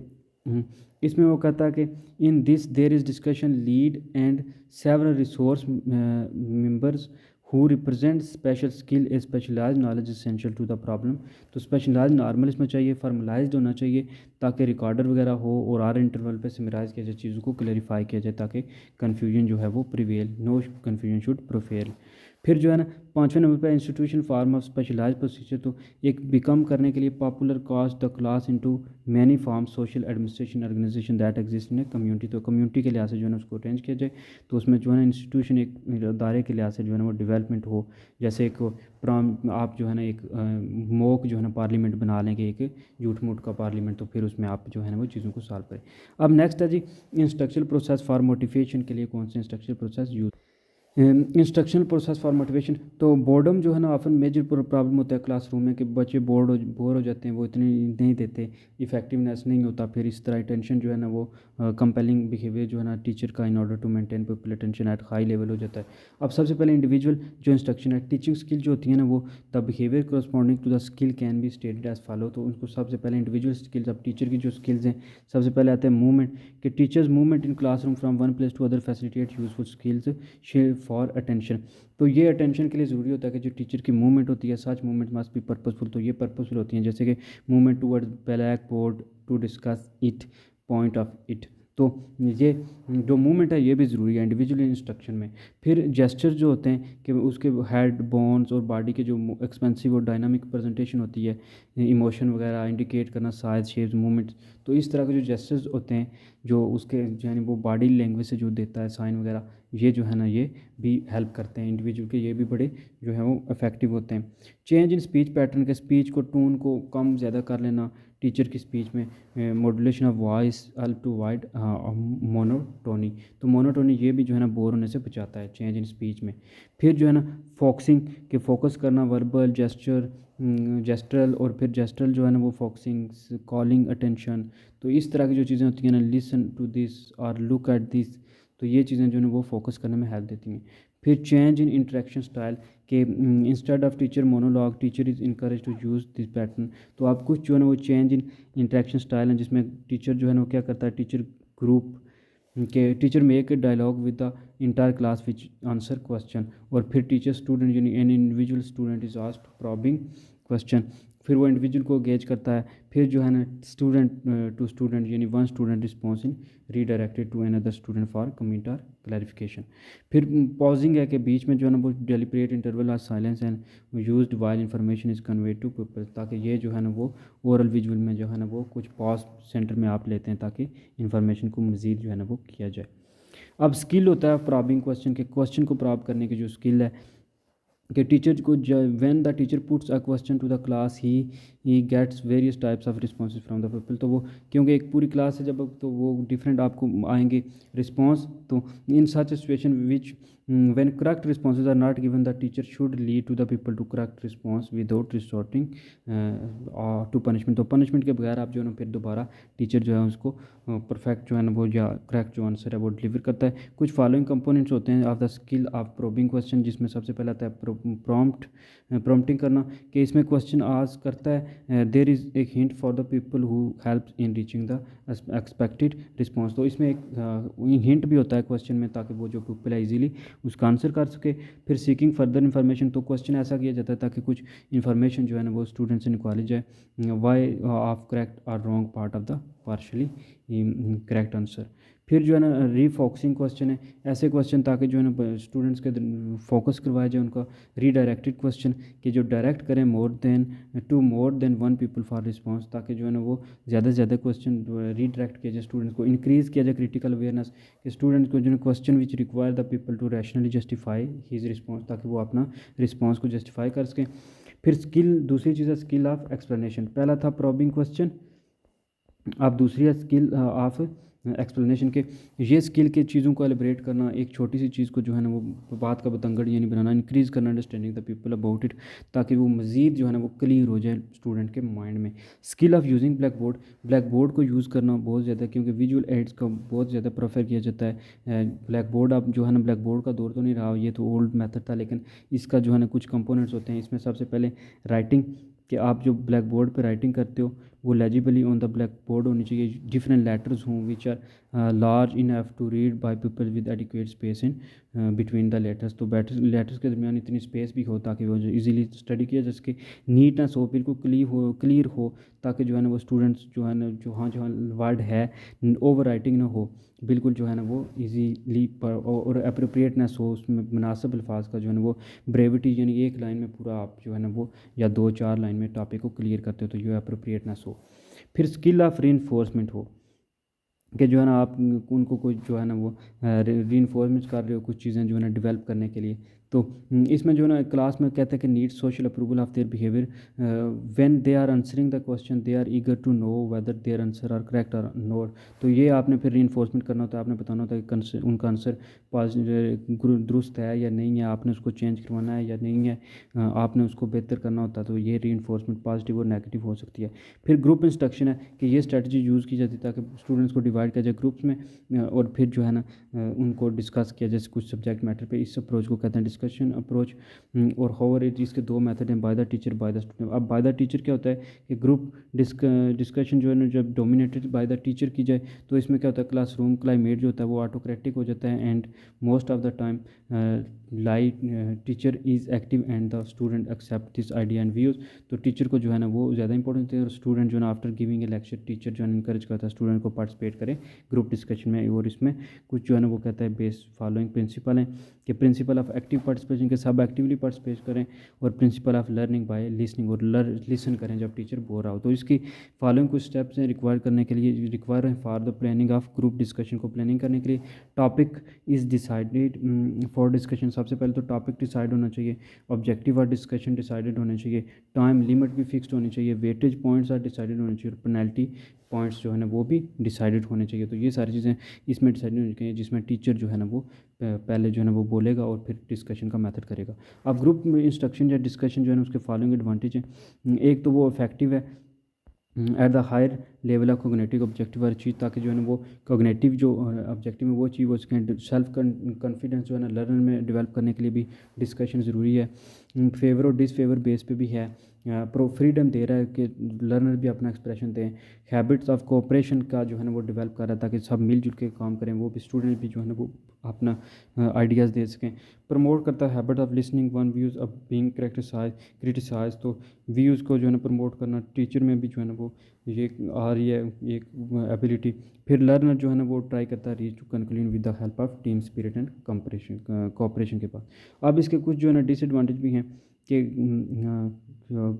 Speaker 1: इसमें वो कहता है कि in this there is discussion lead and several resource members who represent special skill a specialise knowledge essential to the problem. तो स्पेशलाइज नॉर्मल इसमें चाहिए, फॉर्मलाइज्ड होना चाहिए, ताकि रिकॉर्डर वगैरह हो और आर इंटरवल पे समराइज़ किया जाए, चीज़ों को क्लेरिफाई किया जाए, ताकि कन्फ्यूजन जो है वो prevail, no confusion should prevail. फिर जो है ना 5वें नंबर पर institution form of specialised procedure, तो एक बिकम करने के लिए popular cast the class into many form social administration organisation that exist in a community, तो कम्युनिटी के लिहाज से जो है ना उसको अरेंज किया जाए। तो उसमें जो है ना इंस्टीट्यूशन एक इदारे के लिहाज से जो है ना वो डेवलपमेंट हो, जैसे एक आप जो है ना एक मॉक जो है ना पार्लियामेंट बना लेंगे, एक झूठ मूठ का पार्लियामेंट, तो फिर उसमें आप जो है ना वो चीज़ों को सॉल्व करें। अब नेक्स्ट है जी इंस्ट्रक्शनल प्रोसेस फॉर मोटिवेशन के लिए कौन से instructional process use. Instructional process for motivation, तो बोर्डम जो है ना ऑफन मेजर प्रॉब्लम होता है क्लासरूम में कि बच्चे बोर हो जाते हैं, वो इतनी नहीं देते, इफेक्टिवनेस नहीं होता, फिर इस तरह अटेंशन जो है ना वो कंपेलिंग बिहेवियर जो है ना टीचर का in order to maintain people attention at high level हो जाता है। अब सबसे पहले इंडिविजुअल जो इंस्ट्रक्शन है, टीचिंग स्किल जो होती है ना वो the behaviour corresponding to the skill can be stated as follow, तो उनको सबसे पहले इंडिविजुअल स्किल्स, अब टीचर की जो स्किल्स हैं सबसे पहले आते हैं मूवमेंट, कि teachers movement in classroom from one place to other facilitate useful skills for attention, तो ये अटेंशन के लिए ज़रूरी होता है कि जो टीचर की मूवमेंट होती है such movement must be purposeful, तो ये पर्पसफुल होती हैं, जैसे कि movement towards black board to discuss it point of it, तो ये जो मूवमेंट है ये भी ज़रूरी है इंडिविजुअल इंस्ट्रक्शन में। फिर जेस्चर जो होते हैं कि उसके हेड बोन्स और बॉडी के जो एक्सपेंसिव और डायनामिक प्रेजेंटेशन होती है, इमोशन वगैरह इंडिकेट करना, साइज शेप्स मूवमेंट्स, तो इस तरह के जो जेस्चर्स होते हैं जो उसके यानी वो बॉडी लैंग्वेज से जो देता है साइन वगैरह, ये जो है ना ये भी हेल्प करते हैं इंडिविजुअल के, ये भी बड़े जो है वो इफेक्टिव होते हैं। चेंज इन स्पीच पैटर्न के स्पीच को टोन को कम ज़्यादा कर लेना टीचर की स्पीच में, modulation of voice help to avoid monotony, तो मोनोटोनी ये भी जो है ना बोर होने से बचाता है चेंज इन स्पीच में। फिर जो है ना फोकसिंग के फोकस करना, वर्बल जेस्चर जेस्ट्रल, और फिर जेस्ट्रल जो है ना वो फोकसिंग कॉलिंग अटेंशन, तो इस तरह की जो चीज़ें होती हैं ना, लिसन टू दिस और लुक एट दिस, तो ये चीज़ें जो है वो फोकस करने में हेल्प देती हैं। फिर चेंज इन इंटरेक्शन स्टाइल के instead of teacher monologue teacher is encourage to use this pattern, तो आप कुछ जो है ना वो चेंज इन इंटरेक्शन स्टाइल है जिसमें टीचर जो है ना वो क्या करता है, टीचर ग्रुप के teacher make a dialogue with the entire class which answer question, और फिर टीचर स्टूडेंट यानी an individual student is asked probing question, फिर वो इंडिविजुअल को गेज करता है। फिर जो है ना स्टूडेंट टू स्टूडेंट यानी one student response in redirected to another student for comment और क्लैरिफिकेशन। फिर पॉजिंग है कि बीच में जो है ना वो डेलिब्रेट इंटरवल और silence and used while information is conveyed to people, ताकि ये जो है ना वो ओरल विजुअल में जो है ना वो कुछ पॉज सेंटर में आप लेते हैं ताकि इन्फॉर्मेशन को मज़ीद जो है ना वो किया जाए। अब स्किल होता है प्रॉबिंग क्वेश्चन के, क्वेश्चन को प्रॉब करने की जो स्किल है कि टीचर को when the teacher puts a question to the class he gets various types of responses from the people, तो वो क्योंकि एक पूरी क्लास है जब, तो वो डिफरेंट आपको आएंगे रिस्पॉन्स, तो in such situation which when correct responses are not given the teacher should lead to the people to correct response without resorting to punishment, तो पनिशमेंट के बगैर आप जो है ना फिर दोबारा टीचर जो है उसको परफेक्ट जो है ना वो या करेक्ट जो आंसर है वो डिलीवर करता है। कुछ फॉलोइंग कंपोनेंट्स होते हैं of the skill of probing question, जिसमें सबसे पहला आता है प्रॉम्प्टिंग करना, कि इसमें क्वेश्चन आज करता है देयर इज़ एक hint for the people who help in reaching the expected response, तो इसमें एक हिंट भी होता है क्वेश्चन में ताकि वो जो पीपल है ईजिली उसका आंसर कर सके। फिर सीकिंग फर्दर इन्फॉर्मेशन, तो क्वेश्चन ऐसा किया जाता है ताकि कुछ इन्फॉर्मेशन जो है ना वो स्टूडेंट से निकाली जाए, वाई ऑफ करेक्ट और wrong part of the partially correct answer. फिर जो है ना रीफोकसिंग क्वेश्चन है, ऐसे क्वेश्चन ताकि जो है ना स्टूडेंट्स के फोकस करवाया जाए उनका, रीडायरेक्टेड क्वेश्चन कि जो डायरेक्ट करें more than one people for response, ताकि जो है ना वो ज़्यादा से ज़्यादा क्वेश्चन रीडायरेक्ट किया जाए स्टूडेंट्स को, इंक्रीज़ किया जाए क्रिटिकल अवेयरनेस कि स्टूडेंट्स को जो है question which require the people to rationally justify his response, ताकि वो अपना रिस्पॉन्स को जस्टिफाई कर सकें। फिर स्किल, दूसरी चीज़ है स्किल ऑफ एक्सप्लेनेशन, पहला था प्रॉबिंग क्वेश्चन, अब दूसरी है स्किल ऑफ एक्सप्लेनेशन के, ये स्किल के चीज़ों को एलिब्रेट करना, एक छोटी सी चीज़ को जो है ना वो बात का बतंगड़ यानी बनाना, इंक्रीज़ करना understanding the people about it, ताकि वो मज़ीद जो है ना वो क्लियर हो जाए स्टूडेंट के माइंड में। Skill of using black board को यूज़ करना बहुत ज़्यादा, क्योंकि विजुअल एड्स का बहुत ज़्यादा प्रेफर किया जाता है। ब्लैक बोर्ड अब जो है ना ब्लैक बोर्ड का दौर तो नहीं रहा, ये तो ओल्ड मेथड था, लेकिन इसका जो है ना कुछ कंपोनेंट्स होते हैं। इसमें सबसे पहले राइटिंग, कि आप जो ब्लैक बोर्ड पर राइटिंग करते हो, वो legibly on the black board होनी चाहिए, डिफरेंट लेटर्स हों which are large enough to read by people with adequate space in between the letters. तो लेटर्स के दरमियान इतनी स्पेस भी हो ताकि वो जो इजीली स्टडी किया जा सके, नीटनेस हो, बिल्कुल क्लियर हो, ताकि जो है ना वो स्टूडेंट्स जो है ना जो हाँ वर्ड है ओवर राइटिंग ना हो, बिल्कुल जो है ना वो इजीली और अप्रोप्रिएटनेस हो, उसमें मुनासिब अल्फाज का जो है ना वो ब्रेविटी, यानी एक लाइन में पूरा आप जो है ना वो या 2-4 लाइन में टॉपिक को क्लियर करते हो, तो ये अप्रोप्रिएटनेस हो। फिर स्किल ऑफ रीइंफोर्समेंट हो कि जो है ना आप उनको कोई जो है ना वो रीइंफोर्समेंट कर रहे हो कुछ चीज़ें जो है ना डेवलप करने के लिए। तो इसमें जो है ना क्लास में कहते हैं कि need social approval of their behaviour when they are answering the question they are eager to know whether their answer are correct और नॉट। तो ये आपने फिर रीइंफोर्समेंट करना होता है, आपने बताना होता है कि उनका आंसर दुरुस्त है या नहीं है, आपने उसको चेंज करवाना है या नहीं है, आपने उसको बेहतर करना होता है। तो ये रीइंफोर्समेंट पॉजिटिव और नेगेटिव हो सकती है। फिर ग्रुप इंस्ट्रक्शन है कि ये स्ट्रेटजी यूज़ की जाती है ताकि स्टूडेंट्स को डिवाइड किया जाए ग्रुप्स में, और फिर जो है ना उनको डिस्कस किया जैसे कुछ सब्जेक्ट मैटर पे। इस अप्रोच को कहते हैं डिस्कशन अप्रोच। और हाउएवर इसके दो मेथड हैं, bye the teacher by the student. अब बाय द टीचर क्या होता है कि ग्रुप डिस्कशन जो है ना जब डोमिनेटेड बाय द टीचर की जाए तो इसमें क्या होता है, क्लासरूम क्लाइमेट जो होता है वो ऑटोक्रेटिक हो जाता है and most of the time like teacher is active and the student accept this idea and views. तो टीचर को जो है ना वो ज़्यादा इंपॉर्टेंट है, और स्टूडेंट जो है ना after giving a lecture teacher जो है इनकरेज करता है स्टूडेंट को पार्टिसिपेट करें ग्रुप डिस्कशन में। और इसमें कुछ जो है ना वो कहता है बेस फॉलोइंग प्रिंसिपल हैं कि प्रिंसिपल ऑफ एक्टिव पार्टिसिपेशन के सब एक्टिवली पार्टिसिपेट करें, और principle of learning by listening, और लिसन करें जब टीचर बोल रहा हो। तो इसकी फॉलोइंग कुछ स्टेप्स हैं रिक्वायर करने के लिए, रिक्वायर है for the planning of group discussion को प्लानिंग करने के लिए। Topic is decided for discussion, सबसे पहले तो टॉपिक डिसाइड होना चाहिए, ऑब्जेक्टिव और डिस्कशन डिसाइडेड होने चाहिए, टाइम लिमिट भी फिक्स्ड होनी चाहिए, वेटेज पॉइंट्स आर डिसाइडेड होने चाहिए, और पेनल्टी पॉइंट्स जो है ना वो भी डिसाइडेड होने चाहिए। तो ये सारी चीज़ें इसमें डिसाइड होनी चाहिए, जिसमें टीचर जो है ना वो पहले जो है ना वो बोलेगा और फिर डिस्कशन का मेथड करेगा। अब ग्रुप में इंस्ट्रक्शन या डिस्कशन जो है ना उसके फॉलोइंग एडवांटेज हैं। एक तो वो इफेक्टिव है at the higher level of cognitive objective वाली चीज़, ताकि जो है ना वो कोग्निटिव जो ऑब्जेक्टिव में वो चीज़ वो सकें। सेल्फ कॉन्फिडेंस जो है ना लर्नर में डेवलप करने के लिए भी डिस्कशन ज़रूरी है। फेवर और डिसफेवर बेस पे भी है, प्रो फ्रीडम दे रहा है कि लर्नर भी अपना एक्सप्रेशन दें। हैबिट्स ऑफ कोऑपरेशन का जो है ना वो डेवलप कर रहा है ताकि सब मिलजुल के काम करें, वो भी स्टूडेंट भी जो है ना वो अपना आइडियाज़ दे सकें। प्रमोट करता है habit of listening one views of being criticise. तो व्यूज़ को जो है ना प्रमोट करना, टीचर में भी जो है ना वो ये आ रही है एक एबिलिटी। फिर लर्नर जो है ना वो ट्राई करता है reach to conclusion with the help of team spirit and cooperation के पास। अब इसके कुछ जो है ना डिसएडवांटेज भी हैं कि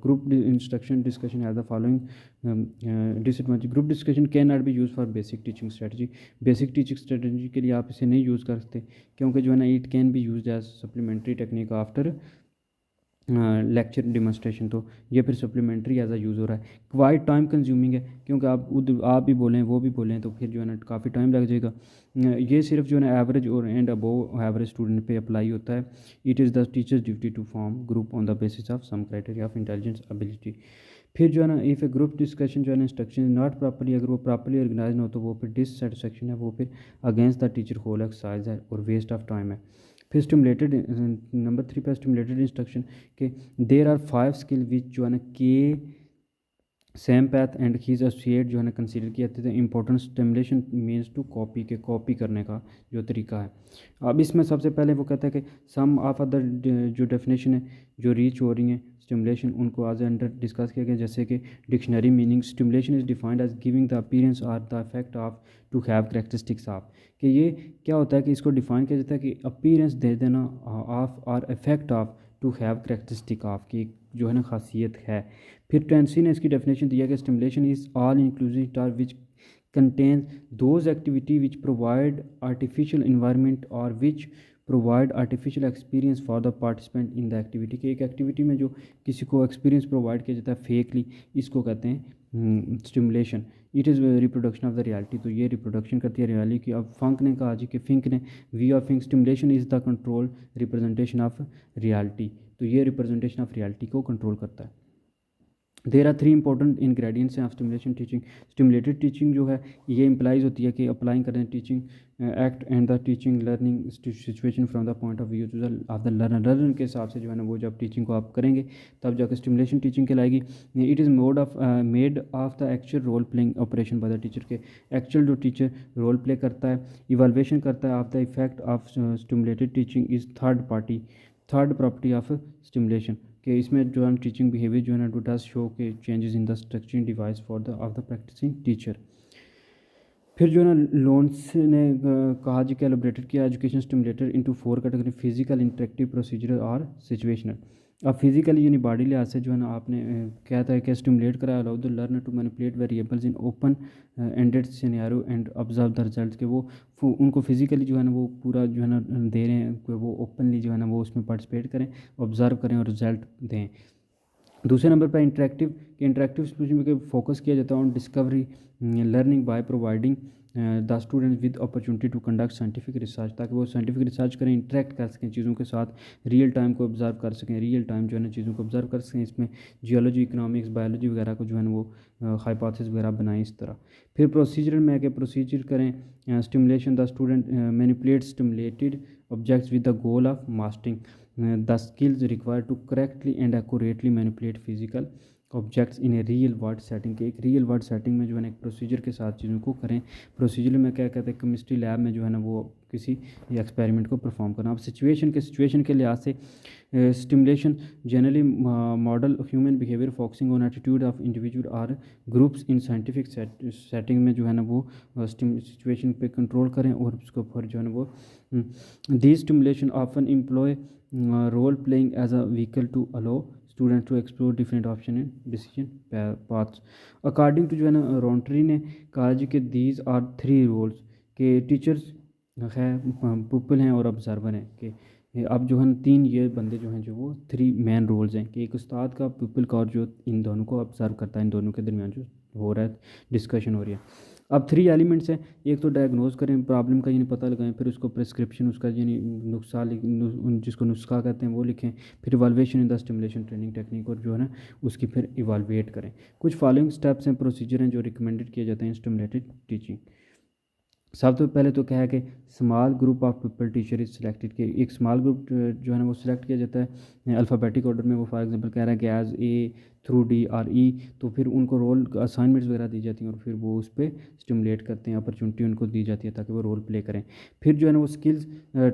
Speaker 1: group instruction discussion has the following disadvantage. Group discussion can not B use for basic teaching strategy. Basic teaching strategy के लिए आप इसे नहीं यूज़ कर सकते, क्योंकि जो है ना it can be use as supplementary technique after lecture demonstration. तो ये फिर सप्लीमेंट्री एज अ यूज़ हो रहा है। क्वाइट टाइम कंज्यूमिंग है, क्योंकि आप भी बोलें वो भी बोलें तो फिर जो है ना काफ़ी टाइम लग जाएगा। ये सिर्फ जो है ना एवरेज और एंड अबोव एवरेज स्टूडेंट पे अप्लाई होता है। It is the teacher's duty to form group on the basis of some criteria of intelligence ability. फिर जो है ना इफ़ ए ग्रुप डिस्कशन जो है ना इंस्ट्रक्शन नॉट प्रॉपर्ली, अगर वो प्रॉपर्ली ऑर्गेनाइज ना हो तो वो फिर डिससेटिस्फेक्शन है, वो फिर against the teacher whole exercise है और वेस्ट ऑफ टाइम है। फिर स्टिमुलेटेड नंबर 3 पे स्टिमुलेटेड इंस्ट्रक्शन के देर आर 5 स्किल विच जो है ना के Sampath and his associate जो है ना कंसीडर किया जाता है। Important stimulation means to copy के कॉपी करने का जो तरीका है। अब इसमें सबसे पहले वो कहता है कि सम ऑफ अदर जो डेफिनेशन है जो रीच हो रही हैं स्टिमुलेशन, उनको आज अंडर डिस्कस किया गया, जैसे कि dictionary meaning. Stimulation is defined as giving the appearance और the effect of to have characteristics of. कि ये क्या होता है कि इसको डिफाइन किया जाता है कि अपीयरेंस दे देना ऑफ और effect of to have characteristic of की जो है ना खासियत है। फिर टेंसी ने इसकी डेफिनेशन दिया कि stimulation is all inclusive task which contain those activity which provide artificial environment और which provide artificial experience for the participant in the activity. के एक एक्टिविटी में जो किसी को एक्सपीरियंस प्रोवाइड किया जाता है फेकली, इसको कहते हैं stimulation. It is reproduction of the reality. तो ये रिप्रोडक्शन करती है रियलिटी की। अब फंक ने कहा जी कि फिंक ने वी of Fink stimulation is the control representation of reality. तो ये रिप्रेजेंटेशन ऑफ रियलिटी को कंट्रोल करता है। There are three important ingredients of stimulation teaching. Stimulated teaching जो है ये इम्प्लाइज होती है कि अप्लाइंग करें teaching act and the teaching learning situation from the point of view of the learner के हिसाब से जो है ना वो जब टीचिंग को आप करेंगे तब जाकर स्टिमुलेशन टीचिंग कहलाएगी। It is made of the actual role playing operation by the teacher के एक्चुअल जो टीचर रोल प्ले करता है इवैल्यूएशन करता है of the effect of stimulated teaching is third property of stimulation कि इसमें जो है टीचिंग बिहेवियर जो है ना डू डज शो के changes in the structuring device for the of the practising teacher. फिर जो है ना लोन्स ने कहा जी कैलिब्रेटेड किया education stimulator into 4 category physical interactive procedure और सिचुएशनल। अब फिजिकली यानी बॉडी लिहाज से जो है ना आपने कहता है कि स्टिमुलेट करा allow the learner to manipulate variables in open ended scenario and observe the result के वो उनको फिजिकली जो है ना वो पूरा जो है ना दे रहे हैं कि वो ओपनली जो है ना वो उसमें पार्टिसिपेट करें ऑब्जर्व करें और रिजल्ट दें। दूसरे नंबर पर इंटरेक्टिव स्पीचिंग पे फोकस किया जाता है on discovery learning by providing the student with opportunity to conduct scientific research ताकि वो साइंटिफिक रिसर्च करें इंटरेक्ट कर सकें चीज़ों के साथ रियल टाइम को ऑब्जर्व कर सकें रियल टाइम जो है ना चीज़ों को ऑब्जर्व कर सकें इसमें जियोलॉजी इकोनॉमिक्स बायोलॉजी वगैरह को जो है ना वो हाइपोथेसिस वगैरह बनाएं इस तरह। फिर प्रोसीजर में आके प्रोसीजर करें stimulation the student manipulate stimulated objects with the goal of mastering the skills required to correctly and accurately manipulate physical objects in a real world setting के एक रियल वर्ल्ड सेटिंग में जो है ना एक प्रोसीजर के साथ चीज़ों को करें। प्रोसीजर में क्या कहते हैं केमिस्ट्री लैब में जो है ना वो किसी एक्सपेरिमेंट को परफॉर्म करना। अब सिचुएशन के लिहाज से stimulation generally model human behaviour focusing on attitude of individual और ग्रुप्स इन साइंटिफिक सेटिंग में जो है ना वो सिचुएशन पे कंट्रोल करें और उसके ऊपर जो है ना वो the stimulation often employ role playing as a vehicle to allow student to explore different option and decision paths. According to जो है ना रॉन्ट्री ने कहा जी कि दीज आर थ्री रोल्स के टीचर्स है पुपल हैं और ऑब्जर्वर हैं कि अब जो है ना तीन ये बंदे जो हैं जो वो थ्री मेन रोल्स हैं कि एक उस्ताद का पुपल का और जो इन दोनों को ऑब्जर्व करता है इन दोनों के दरमियान जो हो रहा है डिस्कशन हो रही है। अब थ्री एलिमेंट्स हैं एक तो डायग्नोज करें प्रॉब्लम का यानी पता लगाएं फिर उसको प्रिस्क्रिप्शन उसका यानी जिसको नुस्खा कहते हैं वो लिखें फिर evaluation in the stimulation training technique और जो है ना उसकी फिर इवाल्वेट करें। कुछ फॉलोइंग स्टेप्स हैं प्रोसीजर हैं जो रिकमेंडेड किए जाते हैं स्टिमुलेटेड टीचिंग। सब तो पहले तो क्या है कि small group of people teacher is selected कि एक स्मॉल ग्रुप जो है ना वो सिलेक्ट किया जाता है अल्फ़ाबेटिक ऑर्डर में वो फॉर एग्जांपल कह रहा है कि एज ए थ्रू डी और ई तो फिर उनको रोल असाइनमेंट्स वगैरह दी जाती हैं और फिर वो उस पर स्टिमुलेट करते हैं अपॉर्चुनिटी उनको दी जाती है ताकि वो रोल प्ले करें। फिर जो है ना वो स्किल्स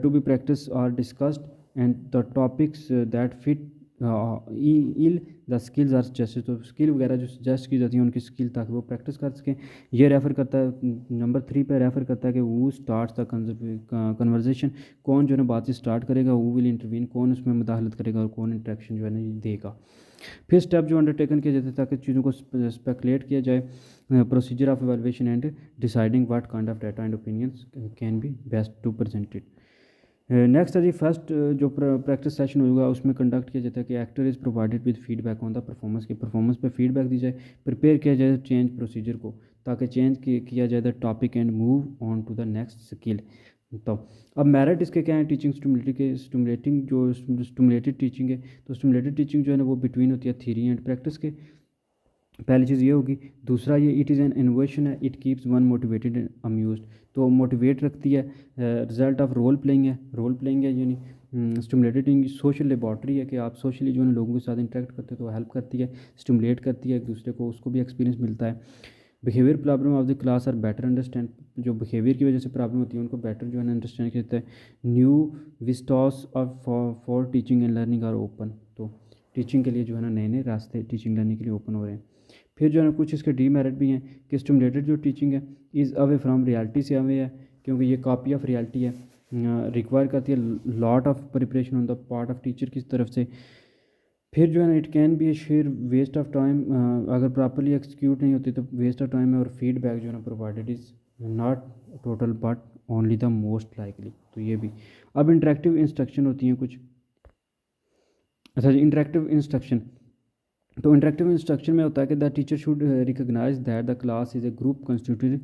Speaker 1: टू बी प्रैक्टिस और discussed and the topics that fit ill the skills are suggested तो स्किल वगैरह जो सजेस्ट की जाती हैं उनकी स्किल ताकि वो प्रैक्टिस कर सकें। ये रेफ़र करता है नंबर 3 पे रेफ़र करता है कि वो स्टार्ट्स द कन्वर्जेशन कौन जो है ना बात से स्टार्ट करेगा वो विल इंटरवीन कौन उसमें मुदाखलत करेगा और कौन इंटरेक्शन जो है ना देगा। फिर स्टेप जो अंडरटेकन किया जाता है ताकि चीज़ों को स्पेकुलेट किया जाए procedure of evaluation and deciding what kind of data and opinions can be best to presented. Next है जी फर्स्ट जो प्रैक्टिस सेशन होगा उसमें कंडक्ट किया जाता है कि actor is provided with feedback on the performance के परफॉर्मेंस पे फीडबैक दी जाए प्रिपेयर किया जाए चेंज प्रोसीजर को ताकि चेंज किया जाए the topic and move on to the next skill. तो अब मेरिट इसके क्या है टीचिंग स्टिमुलेटिंग जो स्टिमुलेटेड टीचिंग है तो स्टिमुलेटेड टीचिंग जो है ना वो बिटवीन होती है थ्योरी एंड प्रैक्टिस के पहली चीज़ ये होगी। दूसरा ये इट इज़ एन इनोवेशन है it keeps one motivated and amused तो मोटिवेट रखती है। रिजल्ट ऑफ रोल प्लेइंग है यानी स्टिमुलेटेड सोशल लेबॉर्ट्री है कि आप सोशली जो है लोगों के साथ इंटरेक्ट करते हो तो हेल्प करती है स्टिमुलेट करती है एक दूसरे को उसको भी एक्सपीरियंस मिलता है। Behaviour problem of the class are better understand जो बिहेवियर की वजह से प्रॉब्लम होती है उनको बेटर जो है ना अंडरस्टैंड किया जाता है। New vistas of for teaching and learning are open तो टीचिंग के लिए जो है ना नए नए रास्ते टीचिंग लर्निंग के लिए ओपन हो रहे हैं। फिर जो है ना कुछ इसके डीमेरिट भी हैं कि स्टिमुलेटेड जो टीचिंग है इज़ अवे फ्रॉम रियलिटी से अवे है क्योंकि ये कॉपी ऑफ रियलिटी है रिक्वायर करती है lot of preparation on the part of teacher की तरफ से। फिर जो है ना it can be a sheer waste of time अगर प्रॉपरली एक्सिक्यूट नहीं होती तो वेस्ट ऑफ टाइम है और फीडबैक जो है ना provided is not total but only the most likely तो ये भी। अब इंटरेक्टिव इंस्ट्रक्शन होती हैं कुछ। अच्छा जी इंटरेक्टिव इंस्ट्रक्शन तो इंटरेक्टिव इंस्ट्रक्शन में होता है कि the teacher should recognise that the class is a group constituted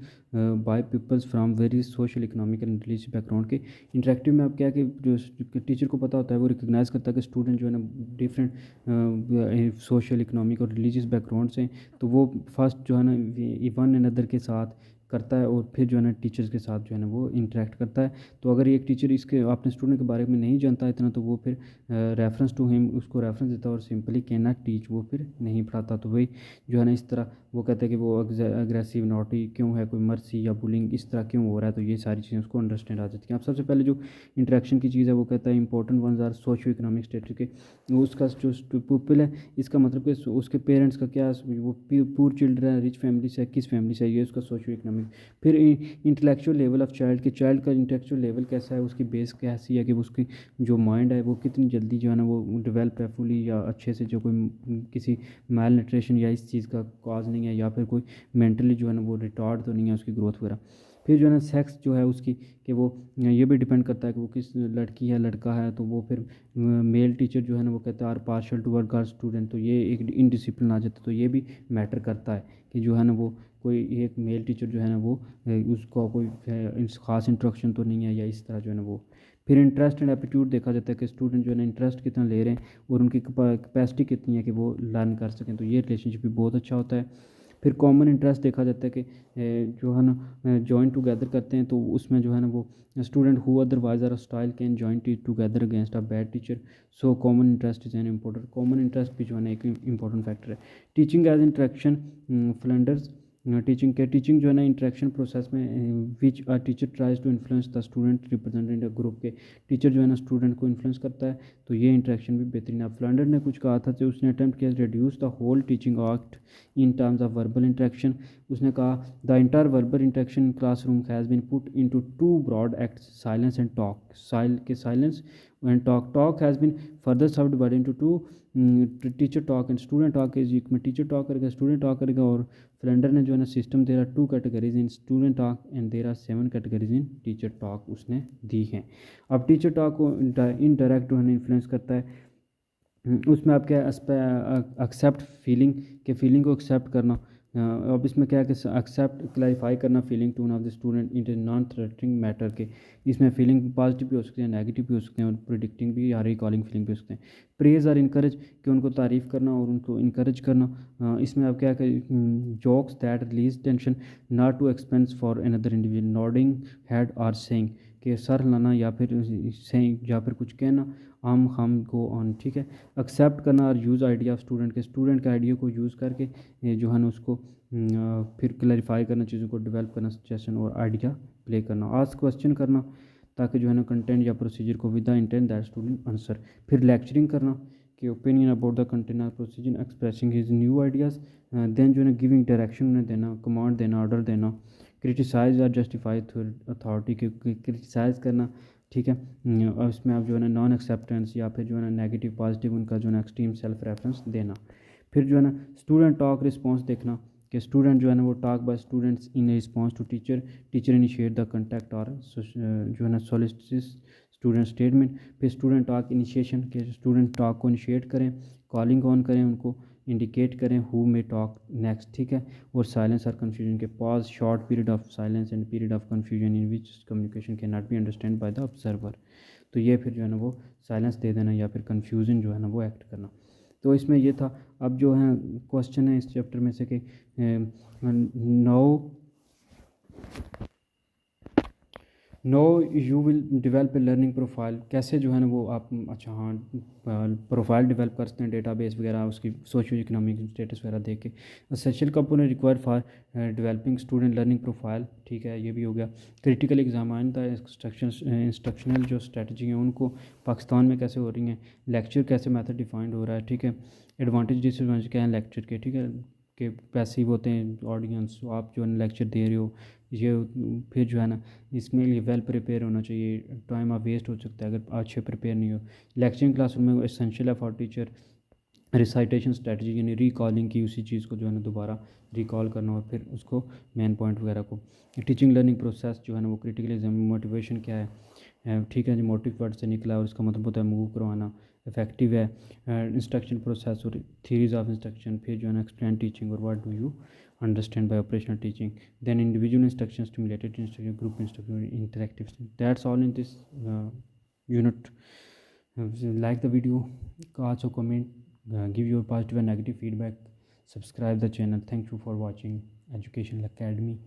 Speaker 1: by peoples from various social economic and religious background के। इंटरेक्टिव में अब क्या है कि जो टीचर को पता होता है वो रिकॉग्नाइज करता है कि स्टूडेंट जो है ना डिफरेंट सोशल इकोनॉमिक और रिलीजियस बैकग्राउंड से, तो वो फर्स्ट जो है ना वन एनदर के साथ करता है और फिर जो है ना टीचर्स के साथ जो है ना वो इंटरेक्ट करता है। तो अगर एक टीचर इसके अपने स्टूडेंट के बारे में नहीं जानता इतना, तो वो फिर रेफरेंस टू हिम उसको रेफरेंस देता है और सिंपली कैन नॉट टीच, वो फिर नहीं पढ़ाता। तो वही जो है ना इस तरह वो कहते हैं कि वो अग्रेसिव नॉटी क्यों है, कोई मर्सी या बुलिंग इस तरह क्यों हो रहा है, तो ये सारी चीज़ें उसको अंडरस्टैंड आ जाती हैं। अब सबसे पहले जो इंटरेक्शन की चीज़ है वो कहता है important ones are socio economic status के, वो उसका जो पुपिल है इसका मतलब कि उसके पेरेंट्स का क्या, वो पुअर चिल्ड्रन है, रिच फैमिली से, किस फैमिली से, ये उसका सोशियो इकोनॉमिक। फिर इंटेलेक्चुअल लेवल ऑफ चाइल्ड का इंटेलेक्चुअल लेवल कैसा है, उसकी बेस कैसी है कि उसकी जो माइंड है वो कितनी जल्दी जो है ना वो डेवलप है फुली या अच्छे से, जो कोई किसी मैल न्यूट्रिशन या इस चीज़ का कॉज नहीं है, या फिर कोई मेंटली जो है ना वो रिटार्ड तो नहीं है उसकी ग्रोथ वगैरह। फिर जो है ना सेक्स जो है उसकी, कि वो ये भी डिपेंड करता है कि वो किस लड़की है लड़का है, तो वो फिर मेल टीचर जो है ना वो कहते हैं are partial to work girls student, तो ये एक इनडिसिप्लिन आ जाता है। तो ये भी मैटर करता है कि जो है ना वो कोई एक मेल टीचर जो है ना वो उसका कोई ख़ास इंस्ट्रक्शन तो नहीं है, या इस तरह जो है ना वो। फिर इंटरेस्ट एंड एप्टीट्यूड देखा जाता है कि स्टूडेंट जो है ना इंटरेस्ट कितना ले रहे हैं और उनकी कैपेसिटी कितनी है कि वो लर्न कर सकें, तो ये रिलेशनशिप भी बहुत अच्छा होता है। फिर कॉमन इंटरेस्ट देखा जाता है कि जो है ना जॉइन टुगेदर करते हैं, तो उसमें जो है ना वो student who otherwise are style can join together against a bad teacher, so common interest is an important, common interest भी जो है ना एक इंपॉर्टेंट फैक्टर है। Teaching as interaction Flanders, teaching जो है ना इंटरेक्शन प्रोसेस में which a teacher tries to influence the student represented in group के, टीचर जो है ना स्टूडेंट को इन्फ्लुएंस करता है, तो ये इंटरेक्शन भी बेहतरीन है। फ्लंडर ने कुछ कहा था जो उसने अटैम्प्ट किया reduce the whole teaching art in terms of verbal interaction. उसने कहा the entire verbal interaction in classroom has been put into two broad acts, silence and talk, silence and talk has been further sub divide into two, teacher talk and student talk is में teacher talk करेगा student talk करेगा। और Flander ने जो है ना system there are 2 categories in student talk and there are 7 categories in teacher talk उसने दी हैं। अब टीचर टॉक को इनडायरेक्ट जो है ना इन्फ्लुएंस करता है, उसमें आप क्या एक्सेप्ट फीलिंग के, फीलिंग को एक्सेप्ट करना। अब इसमें क्या है कि एक्सेप्ट क्लैरिफाई करना feeling tone of the student in non threatening matter के, इसमें फीलिंग पॉजिटिव भी हो सकते हैं, नेगेटिव भी हो सकते हैं और प्रिडिक्टिंग भी या रिकॉलिंग फीलिंग भी हो सकते हैं। प्रेज और इनकरेज कि उनको तारीफ़ करना और उनको इनकरेज करना। इसमें आप क्या कि jokes that release tension not to expense for another individual, nodding head और सेइंग कि सर लाना या फिर सेइंग या फिर कुछ कहना, हम गो ऑन, ठीक है। एक्सेप्ट करना और यूज़ आइडिया ऑफ स्टूडेंट के, स्टूडेंट के आइडिया को यूज़ करके जो है ना उसको फिर क्लैरिफाई करना, चीज़ों को डेवलप करना, सजेशन और आइडिया प्ले करना। आस्क क्वेश्चन करना ताकि जो है ना कंटेंट या प्रोसीजर को with the intent that student answer. फिर लेक्चरिंग करना कि ओपिनियन अबाउट द कंटेंट और procedure, expressing his new ideas, then जो है ना गिविंग डायरेक्शन उन्हें देना, कमांड देना, ऑर्डर देना। क्रिटिसाइज और जस्टिफाई अथॉरिटी के, क्रिटिसाइज़ करना, ठीक है। और इसमें आप जो है ना नॉन एक्सेप्टेंस या फिर जो है ना नेगेटिव पॉजिटिव उनका जो है ना एक्सट्रीम सेल्फ रेफरेंस देना। फिर जो है ना स्टूडेंट टॉक रिस्पॉन्स देखना कि स्टूडेंट जो है ना वो talk by students in response to teacher, teacher initiate the contact और जो है ना सोलिसिटिस स्टूडेंट स्टेटमेंट। फिर स्टूडेंट टॉक इनिशिएशन के, स्टूडेंट टॉक को इनिशिएट करें, कॉलिंग ऑन करें, उनको इंडिकेट करें हु मे टॉक नेक्स्ट, ठीक है। और साइलेंस और कन्फ्यूजन के, pause short period of silence and period of confusion in which communication can not be understand by the observer, तो ये फिर जो है ना वो साइलेंस दे देना या फिर कन्फ्यूजन जो है ना वो एक्ट करना। तो इसमें ये था। अब जो है क्वेश्चन है इस चैप्टर में से कि know you will develop a learning profile, कैसे जो है ना वो आप, अच्छा हाँ, प्रोफाइल डेवलप कर सकते हैं, डेटाबेस वगैरह उसकी सोशियो इकोनॉमिक स्टेटस वगैरह देख के। Essential component required for developing student learning profile, ठीक है, ये भी हो गया। क्रिटिकल एग्जामाइन द इंस्ट्रक्शनल जो स्ट्रेटजी हैं उनको पाकिस्तान में कैसे हो रही हैं, लेक्चर कैसे मेथड डिफाइंड हो रहा है, ठीक है। एडवांटेज डिसएडवांटेज क्या है लेक्चर के, ठीक है, कि पैसिव होते हैं ऑडियंस, आप जो है लेक्चर दे रहे हो ये, फिर जो है ना इसमें लिए वेल प्रिपेयर होना चाहिए, टाइम आप वेस्ट हो सकता है अगर अच्छे प्रिपेयर नहीं हो। लेक्चरिंग क्लासरूम में एसेंशियल है फॉर टीचर रिसाइटेशन स्ट्रेटजी, यानी रिकॉलिंग की, उसी चीज़ को जो है ना दोबारा रिकॉल करना और फिर उसको मेन पॉइंट वगैरह को। टीचिंग लर्निंग प्रोसेस जो है ना वो क्रिटिकल एग्जाम मोटिवेशन क्या है, ठीक है जी, मोटिव वर्ड से निकला और इसका मतलब होता है मूव करवाना। इफेक्टिव है, इंस्ट्रक्शन प्रोसेस और थ्योरीज ऑफ इंस्ट्रक्शन, फिर जो है ना एक्सप्लेन टीचिंग और what do you understand by operational teaching, then individual instruction, stimulated instruction, group instruction, interactive. That's all in this unit. Like the video, also comment, give your positive and negative feedback, subscribe the channel. Thank you for watching Educational Academy.